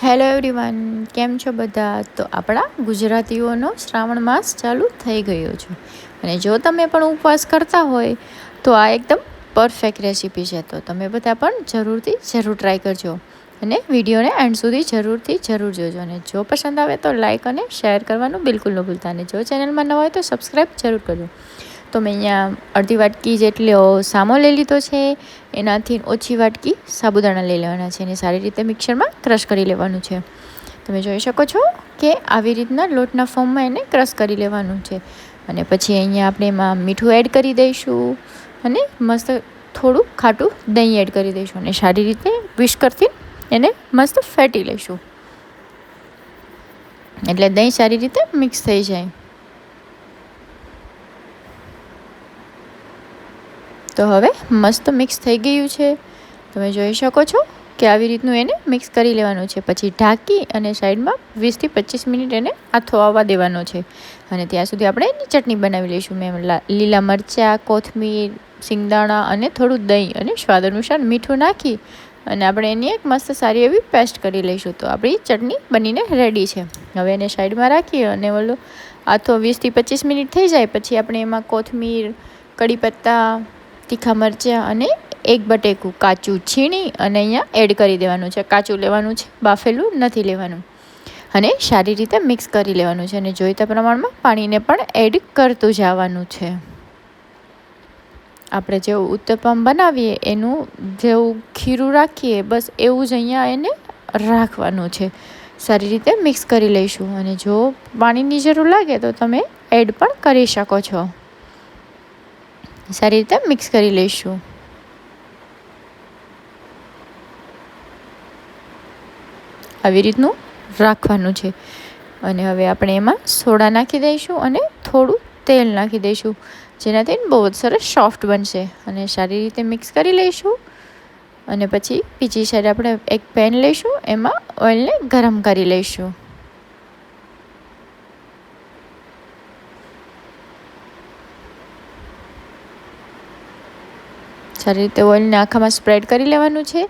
Hello everyone, કેમ છો બધા? તો આપણા ગુજરાતીઓનો શ્રાવણ માસ ચાલુ થઈ ગયો છે અને જો તમે પણ ઉપવાસ કરતા હોય તો આ એકદમ પરફેક્ટ રેસીપી છે. તો તમે બધા પણ જરૂર ટ્રાય કરજો અને વિડીયોને એન્ડ સુધી જરૂર જોજો. અને જો પસંદ આવે તો લાઇક અને શેર કરવાનું બિલકુલ ન ભૂલતા. અને જો ચેનલમાં ન હોય તો સબસ્ક્રાઈબ જરૂર કરજો. તો મેં અહીંયા અડધી વાટકી જેટલો સામો લઈ લીધો છે. એનાથી ઓછી વાટકી સાબુદાણા લઈ લેવાના છે અને સારી રીતે મિક્સરમાં ક્રશ કરી લેવાનું છે. તમે જોઈ શકો છો કે આવી રીતના લોટના ફોર્મમાં એને ક્રશ કરી લેવાનું છે. અને પછી અહીંયા આપણે એમાં મીઠું એડ કરી દઈશું અને મસ્ત થોડું ખાટું દહીં એડ કરી દઈશું અને સારી રીતે વિસ્કરથી એને મસ્ત ફેટી લઈશું એટલે દહીં સારી રીતે મિક્સ થઈ જાય. તો હવે મસ્ત મિક્સ થઈ ગયું છે. તમે જોઈ શકો છો કે આવી રીતનું એને મિક્સ કરી લેવાનું છે. પછી ઢાંકી અને સાઈડમાં 20થી 25 મિનિટ એને આથો આવવા દેવાનો છે. અને ત્યાં સુધી આપણે એની ચટણી બનાવી લઈશું. મેં લીલા મરચાં, કોથમીર, સિંગદાણા અને થોડું દહીં અને સ્વાદ અનુસાર મીઠું નાખી અને આપણે એની એક મસ્ત સારી એવી પેસ્ટ કરી લઈશું. તો આપણી ચટણી બનીને રેડી છે. હવે એને સાઈડમાં રાખી અને ઓલો આથો 20થી 25 મિનિટ થઈ જાય પછી આપણે એમાં કોથમીર, કડી પત્તા, તીખા મરચાં અને એક બટેકું કાચું છીણી અને અહીંયા એડ કરી દેવાનું છે. કાચું લેવાનું છે, બાફેલું નથી લેવાનું. અને સારી રીતે મિક્સ કરી લેવાનું છે અને જોઈતા પ્રમાણમાં પાણીને પણ એડ કરતું જવાનું છે. આપણે જેવું ઉત્તપમ બનાવીએ એનું જેવું ખીરું રાખીએ બસ એવું જ અહીંયા એને રાખવાનું છે. સારી રીતે મિક્સ કરી લઈશું અને જો પાણીની જરૂર લાગે તો તમે એડ પણ કરી શકો છો. સારી રીતે મિક્સ કરી લઈશું. આવી રીતનું રાખવાનું છે. અને હવે આપણે એમાં સોડા નાખી દઈશું અને થોડું તેલ નાખી દઈશું જેનાથી બહુ જ સરસ સોફ્ટ બનશે. અને સારી રીતે મિક્સ કરી લઈશું અને પછી બીજી સાઈડ આપણે એક પેન લઈશું, એમાં ઓઇલને ગરમ કરી લઈશું. સારી રીતે ઓઇલને આખામાં સ્પ્રેડ કરી લેવાનું છે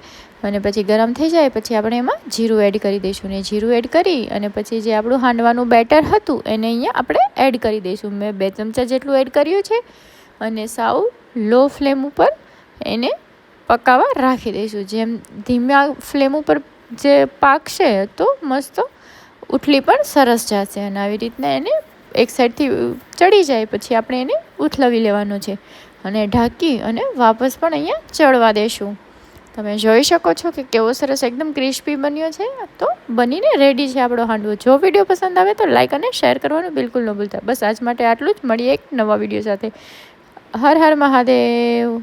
અને પછી ગરમ થઈ જાય પછી આપણે એમાં જીરું એડ કરી દઈશું. ને જીરું એડ કરી અને પછી જે આપણું હાંડવાનું બેટર હતું એને અહીંયા આપણે એડ કરી દઈશું. મેં 2 ચમચા જેટલું એડ કર્યું છે અને સાવ લો ફ્લેમ ઉપર એને પકાવવા રાખી દઈશું. જેમ ધીમા ફ્લેમ ઉપર જે પાકશે તો મસ્ત ઉથલી પણ સરસ જશે. અને આવી રીતના એને એક સાઈડથી ચડી જાય પછી આપણે એને ઉથલાવી લેવાનો છે અને ઢાંકી અને વાપસ પણ અહીંયા ચડવા દેશું. તમે જોઈ શકો છો કે કેવો સરસ એકદમ ક્રિસ્પી બન્યો છે. તો બનીને રેડી છે આપણો હાંડવો. જો વિડીયો પસંદ આવે તો લાઇક અને શેર કરવાનું બિલકુલ ન ભૂલતા. બસ આજ માટે આટલું જ. મળીએ એક નવા વિડીયો સાથે. હર હર મહાદેવ.